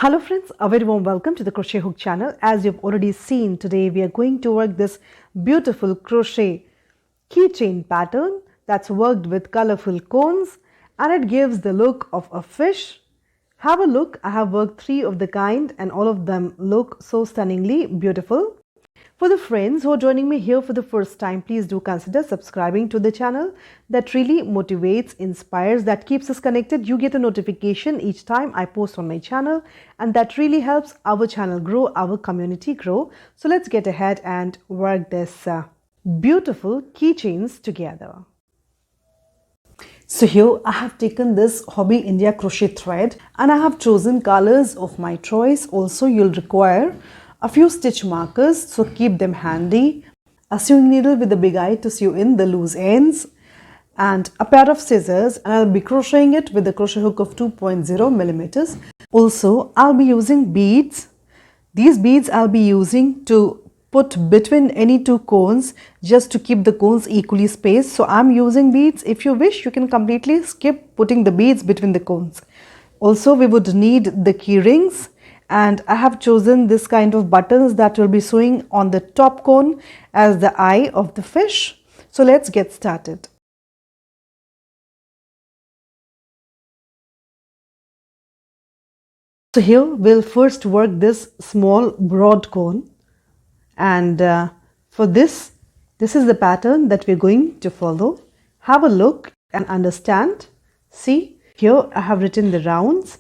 Hello friends, a very warm welcome to the Crochet Hook channel. As you've already seen, today we are going to work this beautiful crochet keychain pattern that's worked with colorful cones and it gives the look of a fish. Have a look, I have worked 3 of the kind and all of them look so stunningly beautiful. For the friends who are joining me here for the first time, please do consider subscribing to the channel. That really motivates, inspires, that keeps us connected. You get a notification each time I post on my channel and that really helps our channel grow, our community grow. So let's get ahead and work this beautiful keychains together. So here I have taken this Hobby India crochet thread and I have chosen colors of my choice. Also you'll require a few stitch markers, so keep them handy, a sewing needle with a big eye to sew in the loose ends, and a pair of scissors, and I'll be crocheting it with a crochet hook of 2.0 millimeters. Also, I'll be using beads. These beads I'll be using to put between any 2 cones just to keep the cones equally spaced. So I'm using beads. If you wish, you can completely skip putting the beads between the cones. Also, we would need the key rings. And I have chosen this kind of buttons that will be sewing on the top cone as the eye of the fish. So let's get started. So here we'll first work this small broad cone, and for this is the pattern that we're going to follow. Have a look and understand. See, here I have written the rounds.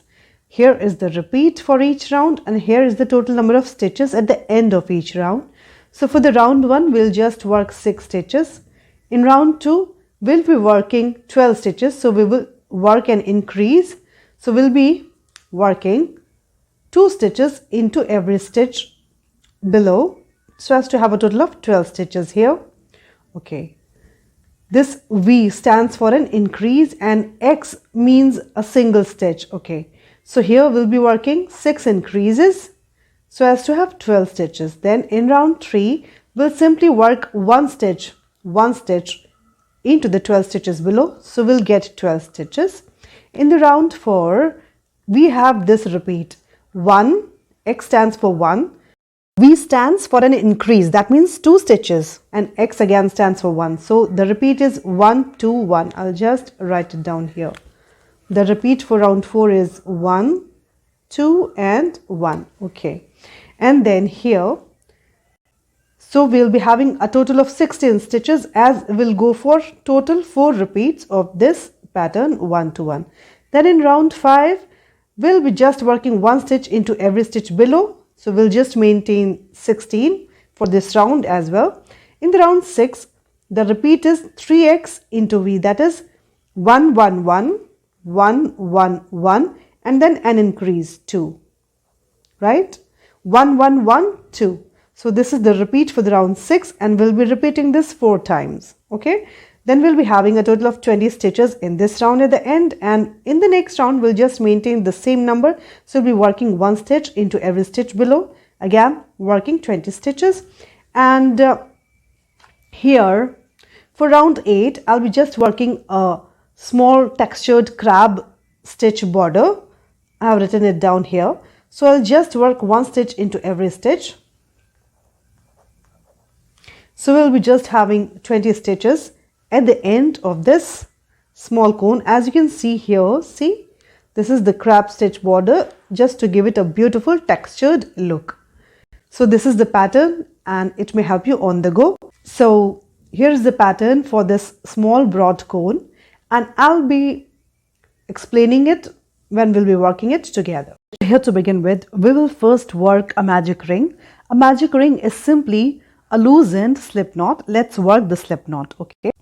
Here is the repeat for each round and here is the total number of stitches at the end of each round. So for the round 1, we'll just work 6 stitches. In round 2, we'll be working 12 stitches. So we will work an increase. So we'll be working 2 stitches into every stitch below, so as to have a total of 12 stitches here. Okay. This V stands for an increase and X means a single stitch. Okay. So here we'll be working 6 increases so as to have 12 stitches. Then in round 3, we'll simply work 1 stitch into the 12 stitches below. So we'll get 12 stitches. In the round 4, we have this repeat. 1, X stands for 1. V stands for an increase. That means 2 stitches. And X again stands for 1. So the repeat is 1, 2, 1. I'll just write it down here. The repeat for round 4 is 1, 2 and 1. Okay. And then here, so we'll be having a total of 16 stitches as we'll go for total 4 repeats of this pattern 1 to 1. Then in round 5, we'll be just working 1 stitch into every stitch below. So we'll just maintain 16 for this round as well. In the round 6, the repeat is 3x into V, that is 1, 1, 1. 1, 1, 1 and then an increase 2, right? 1, 1, 1, 2. So this is the repeat for the round 6 and we'll be repeating this 4 times. Okay. Then we'll be having a total of 20 stitches in this round at the end, and in the next round we'll just maintain the same number. So we'll be working 1 stitch into every stitch below, again working 20 stitches. And here for round 8, I'll be just working a small textured crab stitch border. I have written it down here. So I'll just work 1 stitch into every stitch. So we'll be just having 20 stitches at the end of this small cone. As you can see here, see, this is the crab stitch border just to give it a beautiful textured look. So this is the pattern and it may help you on the go. So here is the pattern for this small broad cone. And I'll be explaining it when we'll be working it together. Here to begin with, we will first work a magic ring. A magic ring is simply a loose end slip knot. Let's work the slip knot, okay?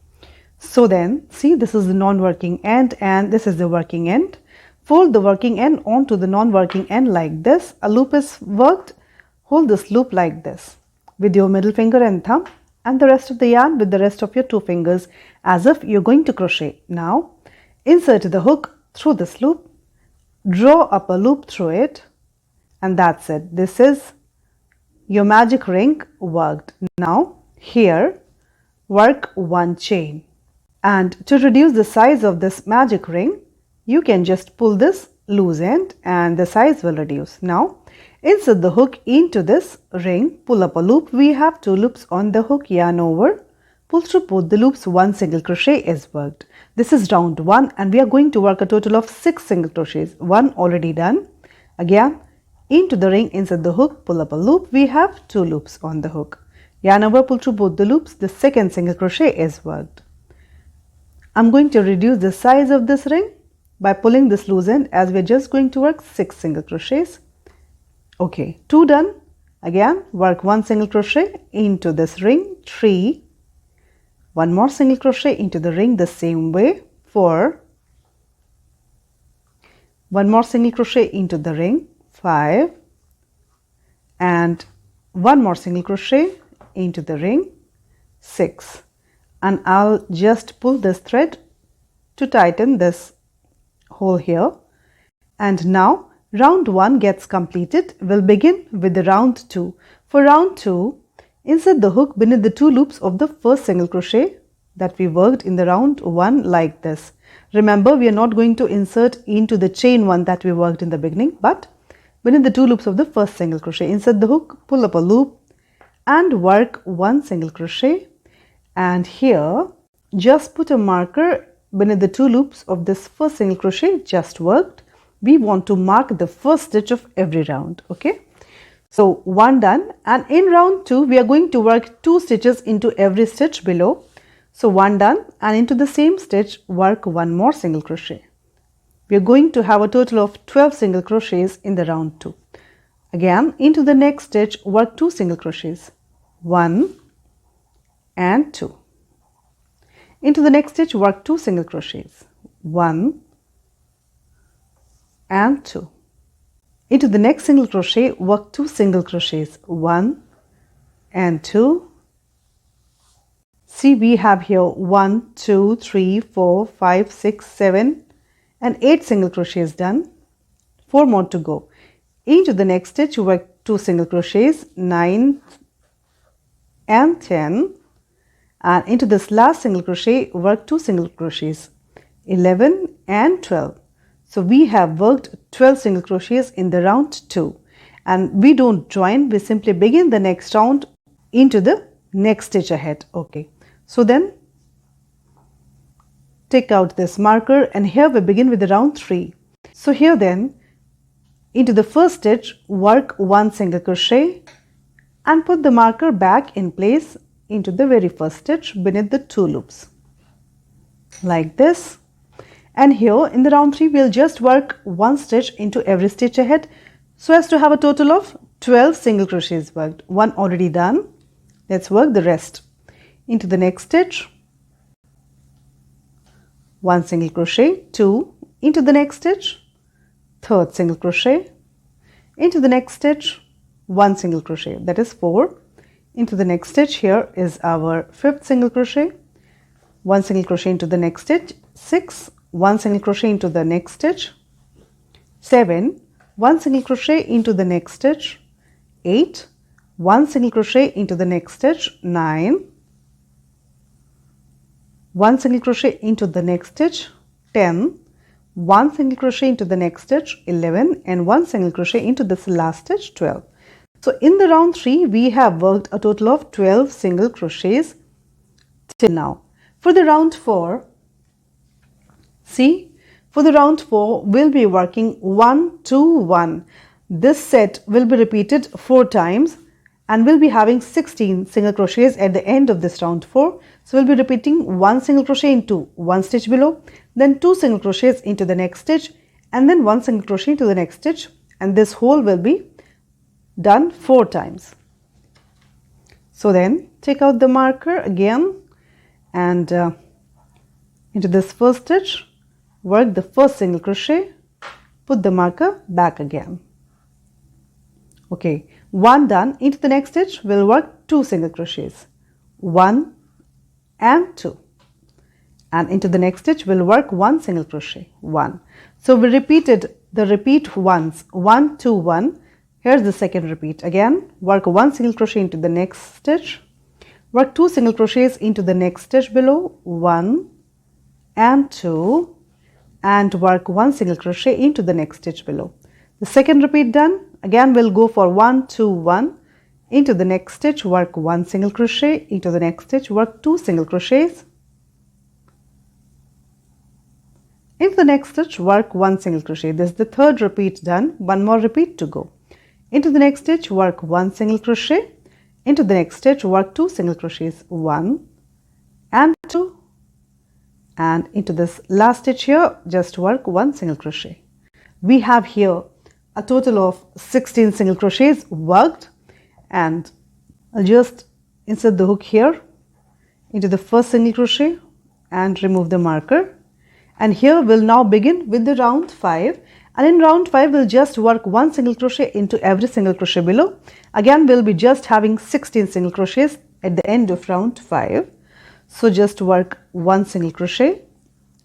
So then, see, this is the non-working end and this is the working end. Fold the working end onto the non-working end like this. A loop is worked. Hold this loop like this with your middle finger and thumb, and the rest of the yarn with the rest of your 2 fingers as if you're going to crochet. Now insert the hook through this loop, draw up a loop through it, and that's it. This is your magic ring worked. Now here work 1 chain, and to reduce the size of this magic ring, you can just pull this loose end and the size will reduce. Now insert the hook into this ring, pull up a loop. We have 2 loops on the hook, yarn over, pull through both the loops, 1 single crochet is worked. This is round 1 and we are going to work a total of 6 single crochets, 1 already done. Again, into the ring, insert the hook, pull up a loop. We have 2 loops on the hook. Yarn over, pull through both the loops, the second single crochet is worked. I'm going to reduce the size of this ring by pulling this loose end, as we're just going to work 6 single crochets. Okay, 2 done. Again, work 1 single crochet into this ring, 3, 1 more single crochet into the ring the same way, 4, 1 more single crochet into the ring, 5, and 1 more single crochet into the ring, 6. And I'll just pull this thread to tighten this hole here. And now round 1 gets completed. We'll begin with the round 2. For round 2, insert the hook beneath the 2 loops of the first single crochet that we worked in the round 1 like this. Remember, we are not going to insert into the chain 1 that we worked in the beginning, but beneath the 2 loops of the first single crochet. Insert the hook, pull up a loop and work 1 single crochet. And here just put a marker beneath the 2 loops of this first single crochet just worked. We want to mark the first stitch of every round. Okay, so 1 done, and in round 2 we are going to work 2 stitches into every stitch below. So 1 done, and into the same stitch work 1 more single crochet. We are going to have a total of 12 single crochets in the round 2. Again, into the next stitch work 2 single crochets, 1 and 2. Into the next stitch work 2 single crochets, 1 and 2. Into the next single crochet work 2 single crochets, 1 and 2. See, we have here 1, 2, 3, 4, 5, 6, 7 and 8 single crochets done. 4 more to go. Into the next stitch work 2 single crochets, 9 and 10. And into this last single crochet work 2 single crochets, 11 and 12. So we have worked 12 single crochets in the round 2, and we don't join, we simply begin the next round into the next stitch ahead. Okay, so then take out this marker, and here we begin with the round 3. So here then, into the first stitch work 1 single crochet and put the marker back in place into the very first stitch beneath the 2 loops like this. And here in the round 3 we'll just work 1 stitch into every stitch ahead, so as to have a total of 12 single crochets worked. 1 already done. Let's work the rest. Into the next stitch 1 single crochet, 2. Into the next stitch, third single crochet. Into the next stitch 1 single crochet, that is 4. Into the next stitch, here is our 5th single crochet, 1 single crochet into the next stitch, 6, 1 single crochet into the next stitch, 7, 1 single crochet into the next stitch, 8, 1 single crochet into the next stitch, 9, 1 single crochet into the next stitch, 10, 1 single crochet into the next stitch, 11, and 1 single crochet into this last stitch, 12. So in the round 3 we have worked a total of 12 single crochets till now. For the round 4, see, for the round 4 we'll be working 1, 2, 1. This set will be repeated 4 times and we'll be having 16 single crochets at the end of this round 4. So we'll be repeating 1 single crochet into 1 stitch below, then 2 single crochets into the next stitch, and then 1 single crochet into the next stitch, and this whole will be done 4 times. So then take out the marker again and into this first stitch work the first single crochet, put the marker back again. Okay, 1 done. Into the next stitch we'll work 2 single crochets, 1 and 2, and into the next stitch we'll work 1 single crochet, 1. So we repeated the repeat once, 1, 2, 1. Here's the second repeat. Again, work 1 single crochet into the next stitch, work 2 single crochets into the next stitch below, 1 and 2, and work 1 single crochet into the next stitch below. The second repeat done. Again we'll go for 1 2 1 into the next stitch, work 1 single crochet, into the next stitch, work 2 single crochets, into the next stitch, work 1 single crochet. This is the third repeat done. One more repeat to go. Into the next stitch, work 1 single crochet, into the next stitch, work 2 single crochets, 1 and 2, and into this last stitch here, just work 1 single crochet. We have here a total of 16 single crochets worked, and I'll just insert the hook here into the first single crochet and remove the marker. And here we'll now begin with the round 5, and in round 5 we'll just work 1 single crochet into every single crochet below. Again we'll be just having 16 single crochets at the end of round 5. So just work 1 single crochet.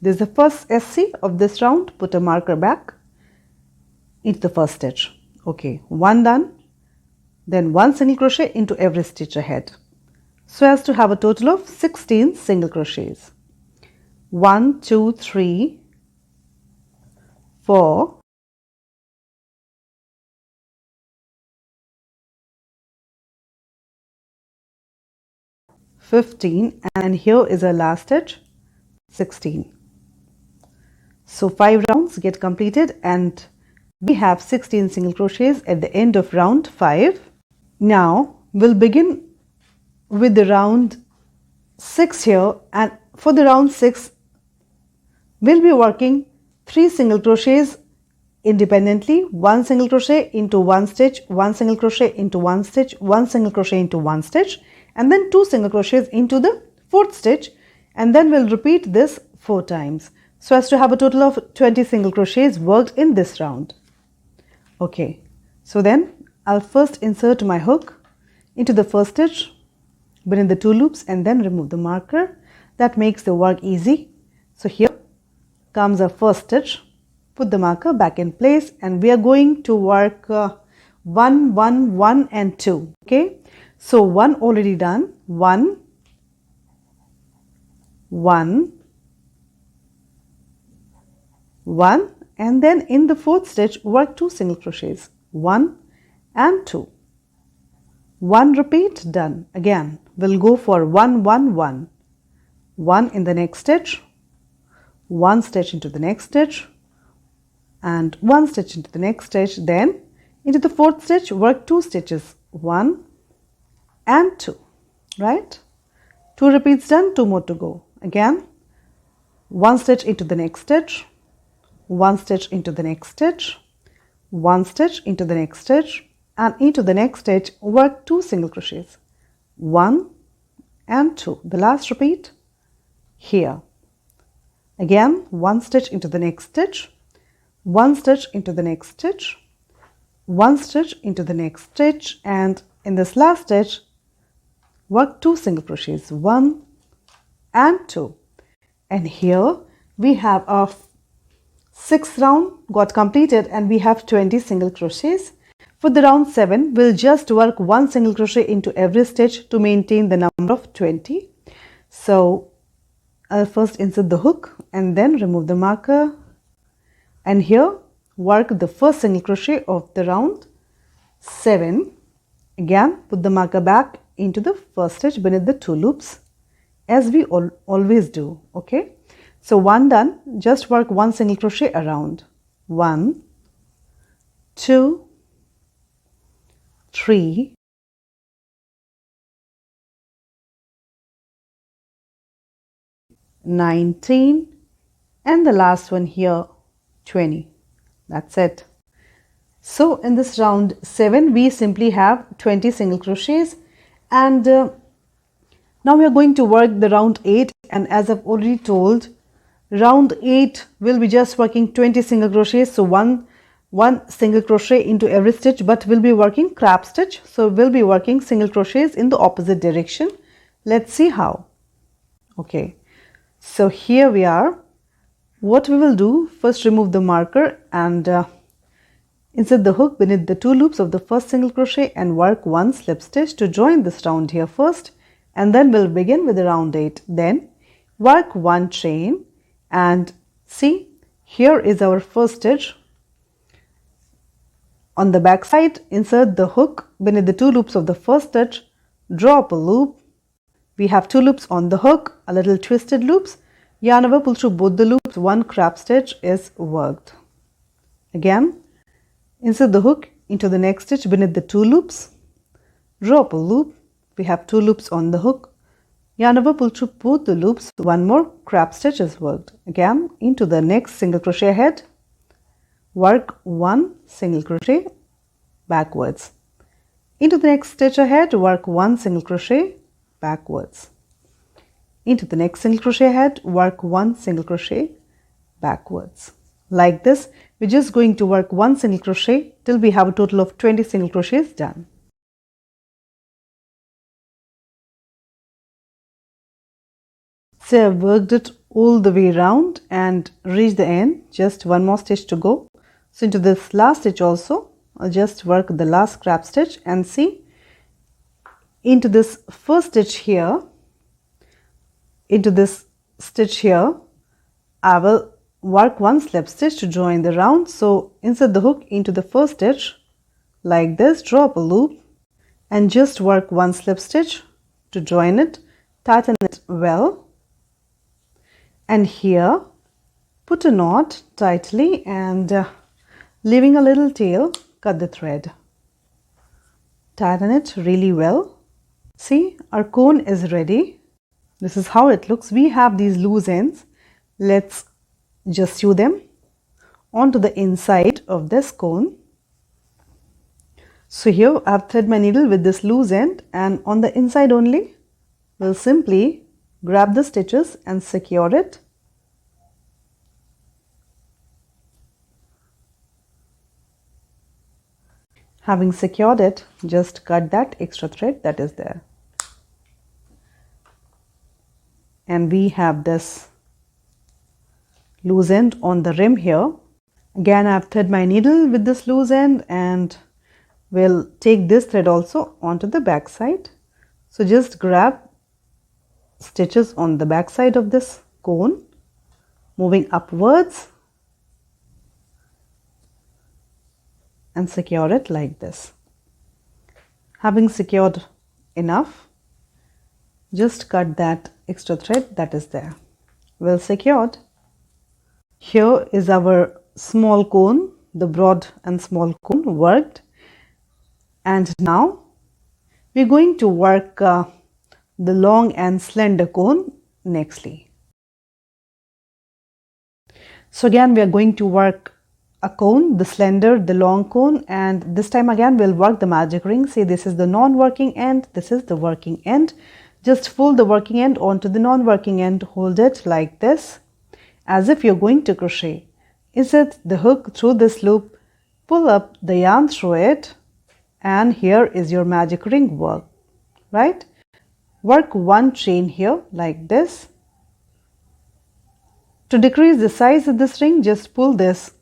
This is the first SC of this round. Put a marker back into the first stitch. Okay, 1 done. Then 1 single crochet into every stitch ahead, so as to have a total of 16 single crochets. 1 2 3 4 15, and here is our last stitch, 16. So 5 rounds get completed and we have 16 single crochets at the end of round 5. Now we'll begin with the round 6 here, and for the round 6 we'll be working 3 single crochets independently, 1 single crochet into 1 stitch, 1 single crochet into 1 stitch, 1 single crochet into 1 stitch, and then 2 single crochets into the 4th stitch, and then we'll repeat this 4 times, so as to have a total of 20 single crochets worked in this round. Okay, so then I'll first insert my hook into the first stitch, bring in the 2 loops and then remove the marker. That makes the work easy. So here comes our first stitch. Put the marker back in place, and we are going to work 1 1 1 and 2. Okay, so 1 already done, 1 1 1, and then in the 4th stitch work 2 single crochets, 1 and 2. 1 repeat done. Again we'll go for 1 1 1, 1 in the next stitch, 1 stitch into the next stitch, and 1 stitch into the next stitch. Then into the 4th stitch work 2 stitches, 1 and 2, right? 2 repeats done, 2 more to go. Again 1 stitch into the next stitch, 1 stitch into the next stitch, 1 stitch into the next stitch, and into the next stitch work 2 single crochets, 1 and 2. The last repeat here. Again 1 stitch into the next stitch, 1 stitch into the next stitch, 1 stitch into the next stitch, and in this last stitch work 2 single crochets, 1 and 2. And here we have our 6th round got completed and we have 20 single crochets. For the round 7 we'll just work 1 single crochet into every stitch to maintain the number of 20. So I'll first insert the hook and then remove the marker, and here work the first single crochet of the round 7. Again put the marker back into the first stitch beneath the 2 loops, as we always do. Okay, so 1 done. Just work 1 single crochet around, 1 2 3 19, and the last one here 20. That's it. So in this round 7 we simply have 20 single crochets, and now we are going to work the round 8, and as I've already told, round 8 will be just working 20 single crochets, so one single crochet into every stitch, but we'll be working crab stitch, so we'll be working single crochets in the opposite direction. Let's see how. Okay, so here we are. What we will do, first remove the marker and insert the hook beneath the 2 loops of the first single crochet and work 1 slip stitch to join this round here first, and then we'll begin with the round 8. Then work 1 chain, and see Here is our first stitch. On the back side, insert the hook beneath the 2 loops of the first stitch, draw up a loop. We have 2 loops on the hook, a little twisted loops. Yarn over, pull through both the loops, 1 crab stitch is worked. Again, insert the hook into the next stitch beneath the 2 loops, draw up a loop. We have 2 loops on the hook. Yarn over, pull through both the loops, 1 more crab stitch is worked. Again, into the next single crochet ahead, work 1 single crochet backwards. Into the next stitch ahead, work 1 single crochet backwards. Into the next single crochet ahead, work 1 single crochet backwards. Like this, we're just going to work 1 single crochet till we have a total of 20 single crochets done. So I've worked it all the way around and reached the end. Just 1 more stitch to go. So into this last stitch also, I'll just work the last crab stitch and see into this first stitch here, into this stitch here, I will work 1 slip stitch to join the round. So insert the hook into the first stitch like this, draw up a loop and just work 1 slip stitch to join it, tighten it well. And here, put a knot tightly and leaving a little tail, cut the thread. Tighten it really well. See, our cone is ready. This is how it looks. We have these loose ends. Let's just sew them onto the inside of this cone. So here I have thread my needle with this loose end, and on the inside only, we'll simply grab the stitches and secure it. Having secured it, just cut that extra thread that is there. And we have this loose end on the rim here. Again, I have thread my needle with this loose end and we'll take this thread also onto the back side. So just grab stitches on the back side of this cone, moving upwards and secure it like this. Having secured enough, just cut that extra thread that is there. Well secured. Here is our small cone, the broad and small cone worked. And now we're going to work the long and slender cone nextly. So again, we are going to work a cone, the slender, the long cone, and this time again we'll work the magic ring. See, this is the non-working end, this is the working end. Just fold the working end onto the non-working end, hold it like this as if you're going to crochet. Insert the hook through this loop, pull up the yarn through it, and here is your magic ring work, right? Work 1 chain here like this. To decrease the size of this ring, just pull this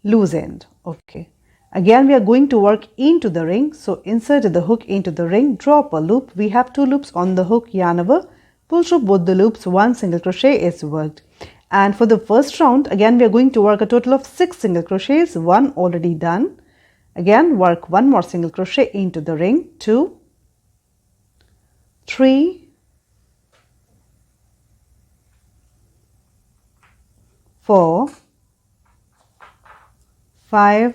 loose end. Okay, again we are going to work into the ring, so insert the hook into the ring, drop a loop. We have 2 loops on the hook, yarn over, pull through both the loops, 1 single crochet is worked. And for the first round, again we are going to work a total of 6 single crochets, 1 already done. Again work 1 more single crochet into the ring, 2, 3, 4, 5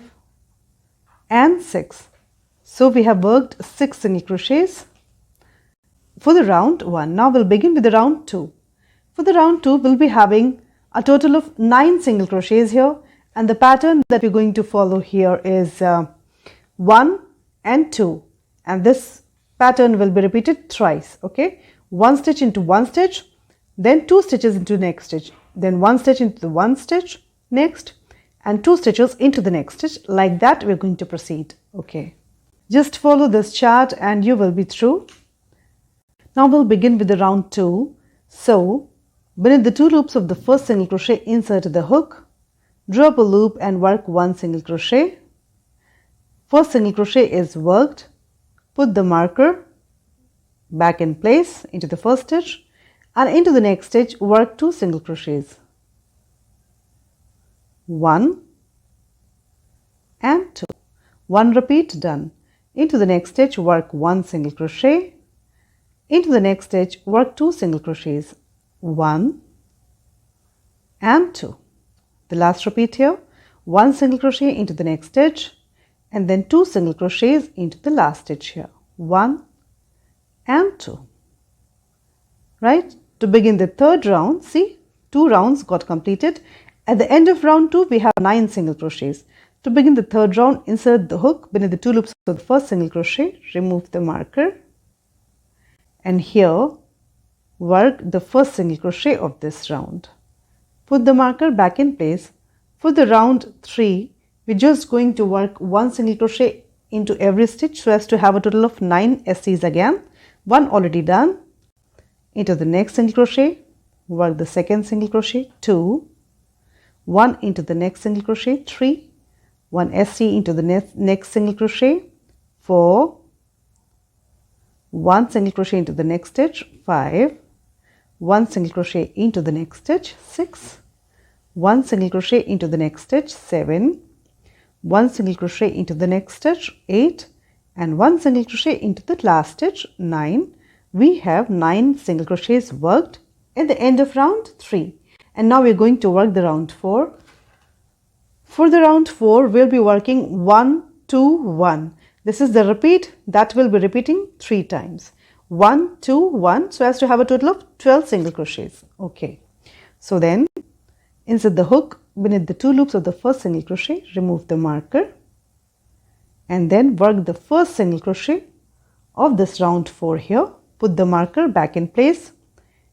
and 6. So we have worked 6 single crochets for the round 1. Now we'll begin with the round 2. For the round 2, we'll be having a total of 9 single crochets here, and the pattern that we're going to follow here is 1 and 2, and this pattern will be repeated thrice. Okay, 1 stitch into 1 stitch, then 2 stitches into next stitch, then 1 stitch into the 1 stitch next, and 2 stitches into the next stitch. Like that we're going to proceed. Okay, just follow this chart and you will be through. Now we'll begin with the round 2. So beneath the 2 loops of the first single crochet, insert the hook, drop a loop and work 1 single crochet. First single crochet is worked. Put the marker back in place into the first stitch, and into the next stitch work 2 single crochets. 1 and 2. 1 repeat, done. Into the next stitch, work 1 single crochet. Into the next stitch, work 2 single crochets, 1 and 2. The last repeat here, 1 single crochet into the next stitch and then 2 single crochets into the last stitch here, 1 and 2. Right? To begin the third round, see, 2 rounds got completed. At the end of round 2, we have 9 single crochets. To begin the third round, insert the hook beneath the 2 loops of the first single crochet, remove the marker, and here work the first single crochet of this round. Put the marker back in place. For the round 3, we're just going to work 1 single crochet into every stitch so as to have a total of 9 SCs again. 1 already done. Into the next single crochet, work the second single crochet, 2, 1 into the next single crochet, 3, 1 SC into the next single crochet, 4, 1 single crochet into the next stitch, 5, 1 single crochet into the next stitch, 6, 1 single crochet into the next stitch, 7, 1 single crochet into the next stitch, 8, and 1 single crochet into the last stitch, 9. We have 9 single crochets worked at the end of round 3. And now we're going to work the round 4. For the round 4, we'll be working 1, 2, 1. This is the repeat that will be repeating 3 times. 1, 2, 1, so as to have a total of 12 single crochets. Okay. So then, insert the hook beneath the 2 loops of the first single crochet, remove the marker, and then work the first single crochet of this round 4 here. Put the marker back in place,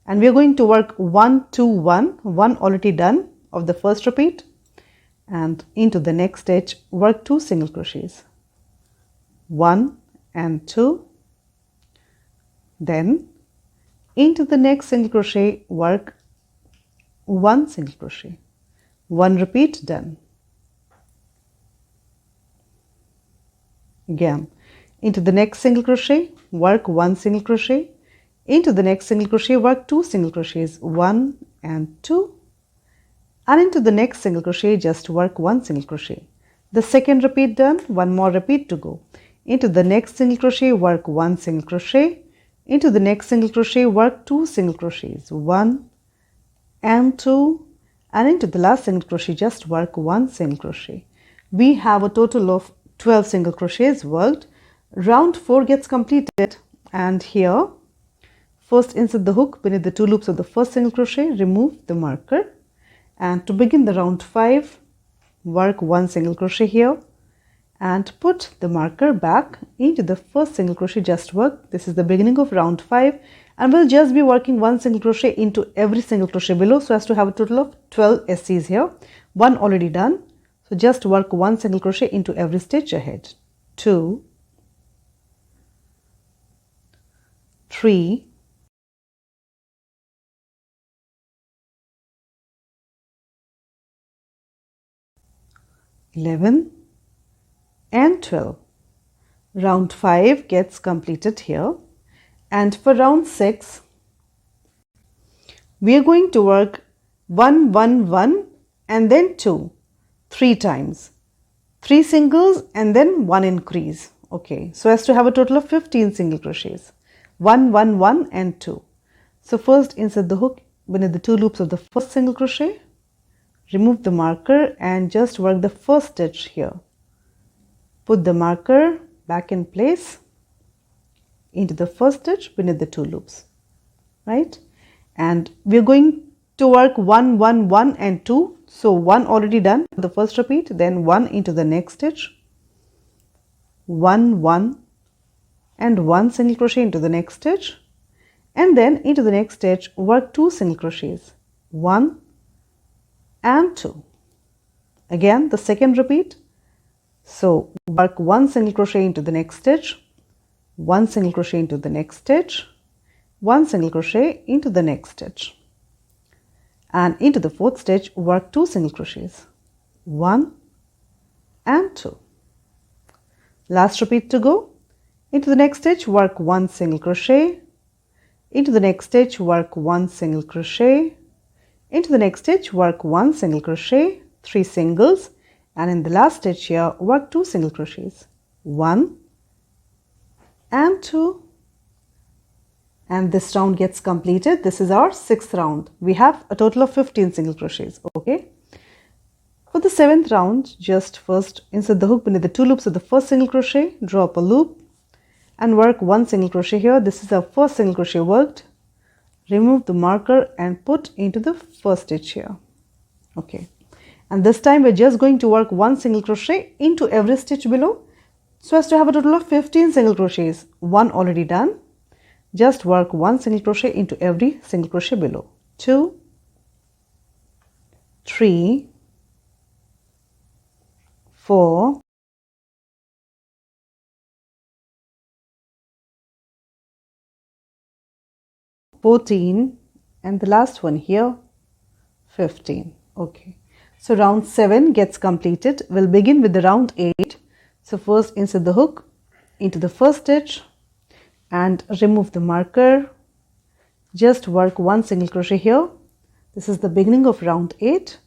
and we are going to work 1, 2, 1, 1 already done of the first repeat, and into the next stitch work 2 single crochets, 1 and 2. Then into the next single crochet work 1 single crochet, 1 repeat, done. Again, into the next single crochet work 1 single crochet, into the next single crochet work 2 single crochets, 1 and 2, and into the next single crochet just work 1 single crochet. The second repeat done, 1 more repeat to go. Into the next single crochet work 1 single crochet, into the next single crochet work 2 single crochets, 1 and 2, and into the last single crochet just work 1 single crochet. We have a total of 12 single crochets worked. Round 4 gets completed, and here first insert the hook beneath the 2 loops of the first single crochet, remove the marker, and to begin the round 5, work 1 single crochet here and put the marker back into the first single crochet just work. This is the beginning of round 5, and we'll just be working 1 single crochet into every single crochet below so as to have a total of 12 SCs here. 1 already done, so just work 1 single crochet into every stitch ahead. 2, 3, 11 and 12. Round 5 gets completed here, and for round 6 we are going to work 1, 1, 1 and then 2, 3 times, 3 singles and then 1 increase. Okay, so as to have a total of 15 single crochets, 1, 1, 1 and 2. So first insert the hook beneath the 2 loops of the first single crochet, remove the marker and just work the first stitch here. Put the marker back in place into the first stitch beneath the 2 loops, right? And we're going to work 1, 1, 1 and 2. So 1 already done, the first repeat, then 1 into the next stitch, 1, 1 and 1 single crochet into the next stitch, and then into the next stitch work 2 single crochets, 1 and 2. Again the second repeat, so work 1 single crochet into the next stitch, 1 single crochet into the next stitch, 1 single crochet into the next stitch, and into the fourth stitch work 2 single crochets, 1 and 2. Last repeat to go. Into the next stitch work 1 single crochet, into the next stitch work 1 single crochet, into the next stitch work 1 single crochet, 3 singles, and in the last stitch here work 2 single crochets, 1 and 2, and this round gets completed. This is our 6th round. We have a total of 15 single crochets. Okay, for the 7th round, just first insert the hook beneath the 2 loops of the first single crochet, draw up a loop and work 1 single crochet here. This is our first single crochet worked. Remove the marker and put into the first stitch here. Okay, and this time we're just going to work 1 single crochet into every stitch below, so as to have a total of 15 single crochets. 1 already done. Just work 1 single crochet into every single crochet below. 2, 3, 4, 14, and the last one here, 15. Okay, so round 7 gets completed. We'll begin with the round 8. So first insert the hook into the first stitch and remove the marker. Just work 1 single crochet here. This is the beginning of round 8.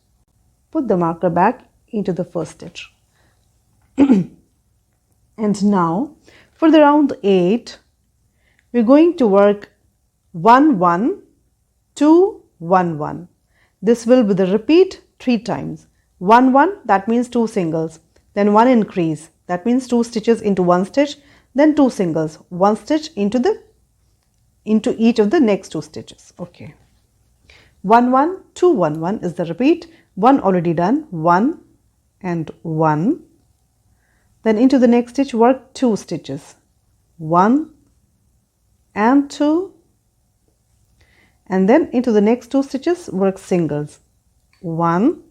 Put the marker back into the first stitch. And now for the round 8, we're going to work 1 1 2 1 1. This will be the repeat 3 times. 1 1, that means 2 singles, then 1 increase, that means 2 stitches into 1 stitch, then 2 singles, 1 stitch into each of the next 2 stitches. Okay, 1 1 2 1 1 is the repeat. 1 already done, 1 and 1. Then into the next stitch work 2 stitches, 1 and 2, and then into the next 2 stitches work singles, 1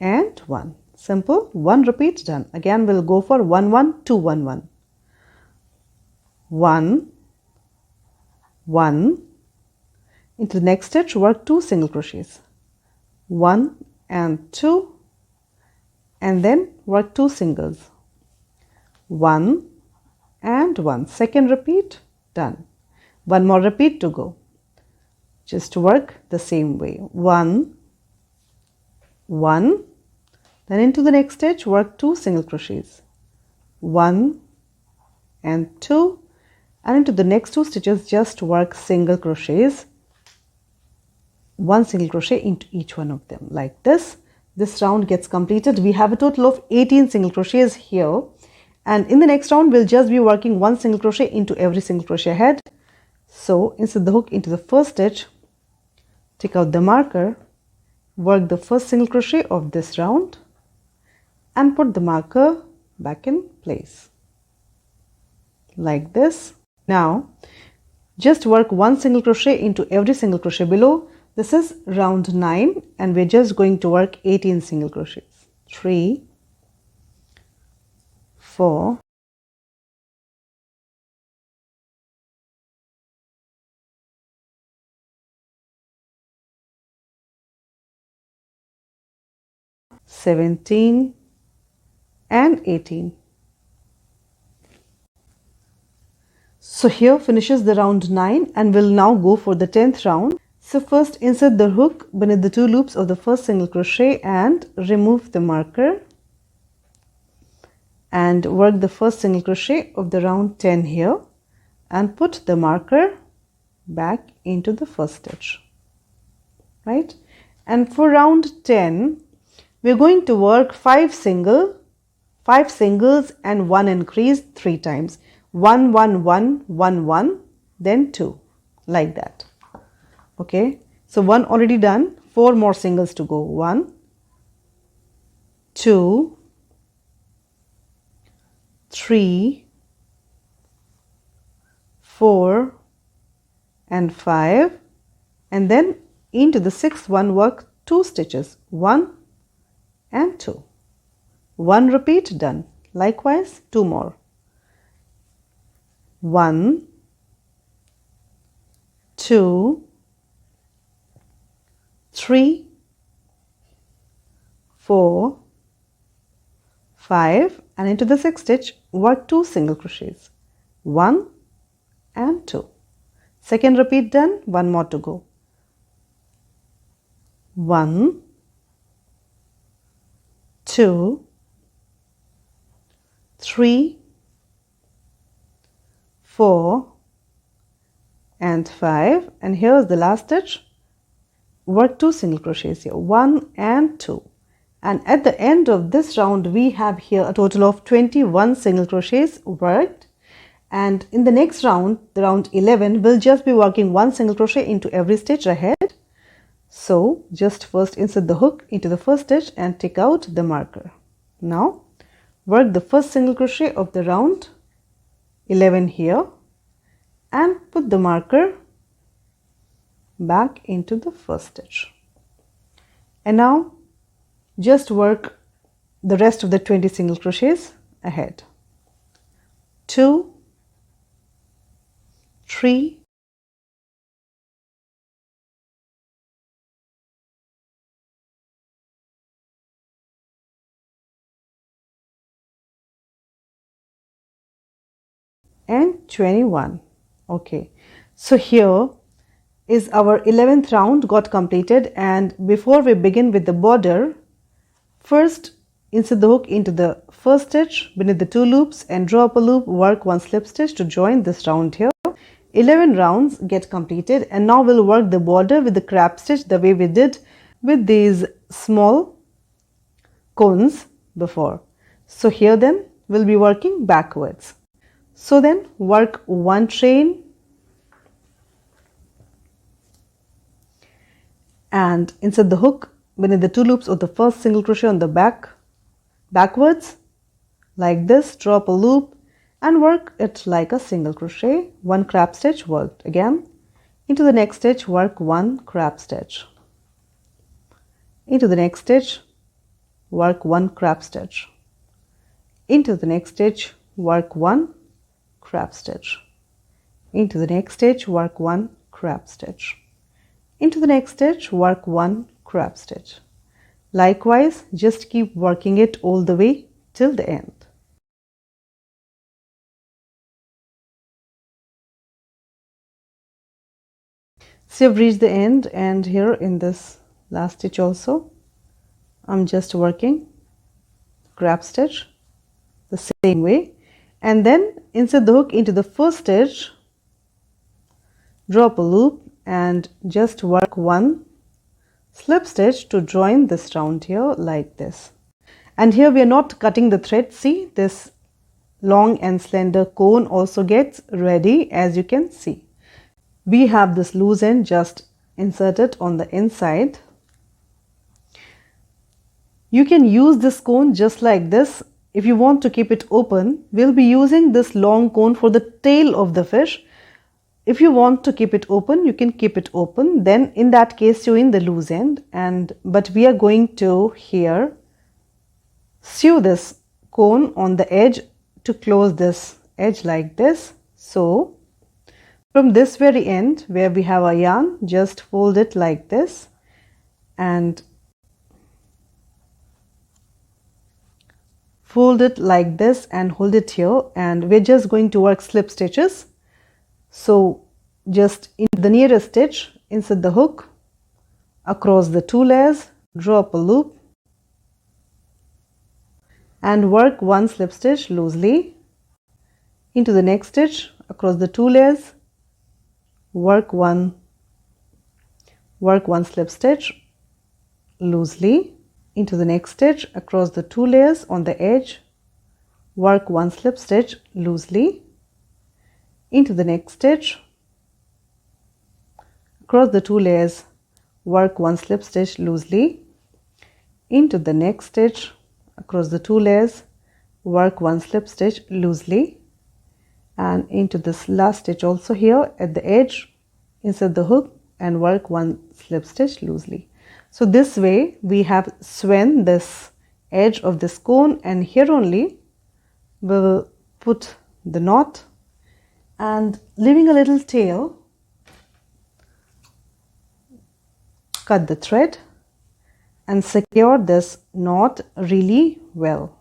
and 1. Simple. 1 repeat done. Again we'll go for 1 1 2 1 1. 1 1. Into the next stitch work 2 single crochets, 1 and 2, and then work 2 singles, 1 and 1. Second repeat done. 1 more repeat to go. Just work the same way, 1 1. Then into the next stitch work 2 single crochets, 1 and 2, and into the next 2 stitches just work single crochets, 1 single crochet into each one of them, like this. This round gets completed. We have a total of 18 single crochets here, and in the next round we'll just be working 1 single crochet into every single crochet head. So insert the hook into the first stitch, take out the marker, work the first single crochet of this round and put the marker back in place, like this. Now just work 1 single crochet into every single crochet below. This is round 9 and we're just going to work 18 single crochets, 3, 4, 17 and 18. So here finishes the round 9 and we'll now go for the 10th round. So first insert the hook beneath the 2 loops of the first single crochet and remove the marker and work the first single crochet of the round 10 here and put the marker back into the first stitch, right? And for round 10 we're going to work 5 singles and 1 increase 3 times, 1 1 1 1 1, then 2, like that. Okay, so 1 already done, 4 more singles to go, 1 2 3 4 and 5, and then into the 6th one work 2 stitches, 1 and 2. 1 repeat done. Likewise 2 more, 1 2 3 4 5, and into the 6th stitch work 2 single crochets, 1 and 2. Second repeat done, 1 more to go, 1 2, 3, 4 and 5, and here is the last stitch. Work 2 single crochets here, 1 and 2, and at the end of this round we have here a total of 21 single crochets worked. And in the next round, the round 11, we'll just be working 1 single crochet into every stitch ahead. So just first insert the hook into the first stitch and take out the marker. Now work the first single crochet of the round 11 here and put the marker back into the first stitch. And now just work the rest of the 20 single crochets ahead. 2, 3, 21. Okay, so here is our 11th round got completed, and before we begin with the border, first insert the hook into the first stitch beneath the 2 loops and draw up a loop, work 1 slip stitch to join this round here. 11 rounds get completed, and now we'll work the border with the crab stitch the way we did with these small cones before. So here then we'll be working backwards. So then work 1 chain and insert the hook beneath the 2 loops of the first single crochet on the backwards like this, draw up a loop and work it like a single crochet. 1 crab stitch worked. Again into the next stitch, work 1 crab stitch, into the next stitch, work 1 crab stitch, into the next stitch, work 1 crab stitch, into the next stitch, work 1 crab stitch, into the next stitch, work 1 crab stitch. Likewise, just keep working it all the way till the end. So I've reached the end, and here in this last stitch also I'm just working crab stitch the same way, and then insert the hook into the first stitch, draw up a loop and just work 1 slip stitch to join this round here like this. And here we are not cutting the thread. See, this long and slender cone also gets ready. As you can see, we have this loose end just inserted on the inside. You can use this cone just like this. If you want to keep it open, we'll be using this long cone for the tail of the fish. If you want to keep it open, you can keep it open. Then in that case, you in the loose end. But we are going to here sew this cone on the edge to close this edge like this. So from this very end where we have a yarn, just fold it like this and fold it like this and hold it here, and we're just going to work slip stitches. So just in the nearest stitch, insert the hook across the 2 layers, draw up a loop and work 1 slip stitch loosely. Into the next stitch across the 2 layers, work one slip stitch loosely. Into the next stitch across the 2 layers on the edge, work 1 slip stitch loosely. Into the next stitch across the 2 layers, work 1 slip stitch loosely. Into the next stitch across the 2 layers, work 1 slip stitch loosely, and into this last stitch also here at the edge, insert the hook and work 1 slip stitch loosely. So this way we have sewn this edge of this cone, and here only we will put the knot, and leaving a little tail, cut the thread and secure this knot really well,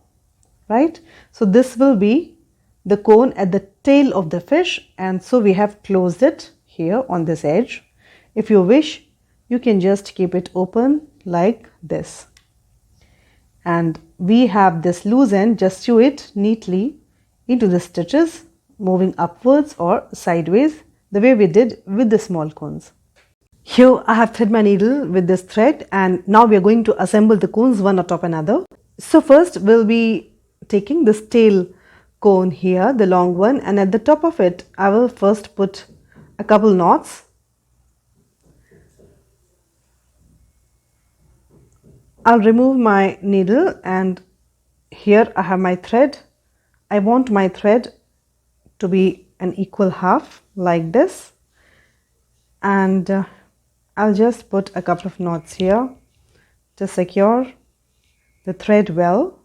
right? So this will be the cone at the tail of the fish, and so we have closed it here on this edge. If you wish, you can just keep it open like this. and we have this loose end. Just sew it neatly into the stitches, moving upwards or sideways the way we did with the small cones. Here I have thread my needle with this thread, and now we are going to assemble the cones one atop another. So first we'll be taking this tail cone here, the long one, and at the top of it I will first put a couple knots. I'll remove my needle, and here I have my thread. I want my thread to be an equal half like this, and I'll just put a couple of knots here to secure the thread well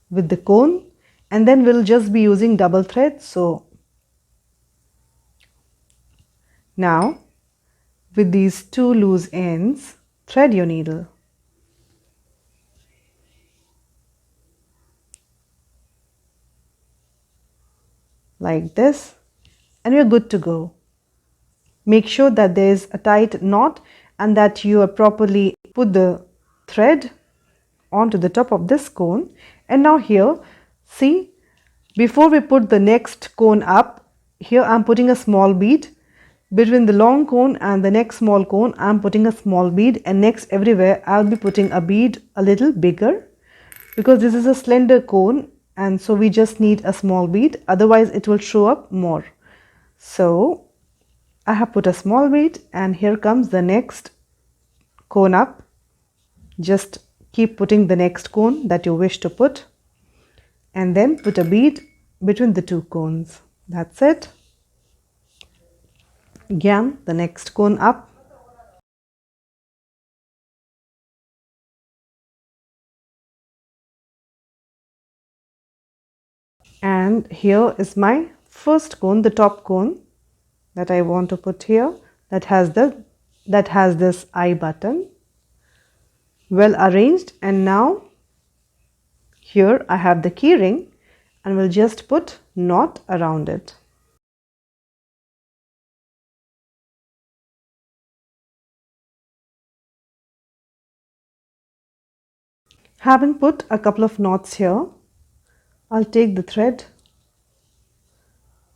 with the cone, and then we'll just be using double thread. So now with these two loose ends, thread your needle. Like this, and you're good to go. Make sure that there is a tight knot and that you have properly put the thread onto the top of this cone. And now here, see, before we put the next cone up, here I'm putting a small bead. Between the long cone and the next small cone, I'm putting a small bead, and next everywhere I'll be putting a bead a little bigger, because this is a slender cone, and so we just need a small bead, otherwise it will show up more. So I have put a small bead, and here comes the next cone up. Just keep putting the next cone that you wish to put, and then put a bead between the two cones. That's it. Again, the next cone up. And here is my first cone, the top cone that I want to put here, that has this eye button well arranged. And now here I have the key ring, and we'll just put knot around it. Having put a couple of knots here, I'll take the thread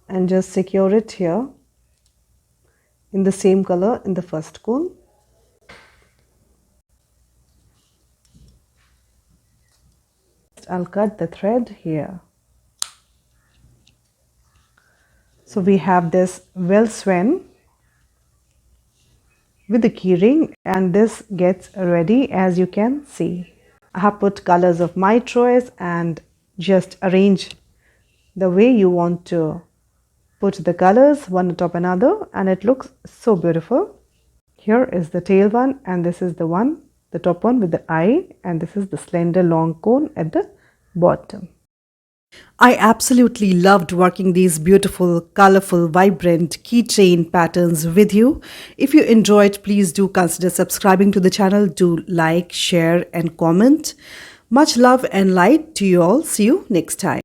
and just secure it here in the same color in the first cone. I'll cut the thread here. So we have this well sewn with the key ring, and this gets ready. As you can see, I have put colors of my choice, and just arrange the way you want to put the colors one atop another, and it looks so beautiful. Here is the tail one, and this is the one, the top one with the eye, and this is the slender long cone at the bottom. I absolutely loved working these beautiful, colorful, vibrant keychain patterns with you. If you enjoyed, please do consider subscribing to the channel. Do like, share and comment. Much love and light to you all. See you next time.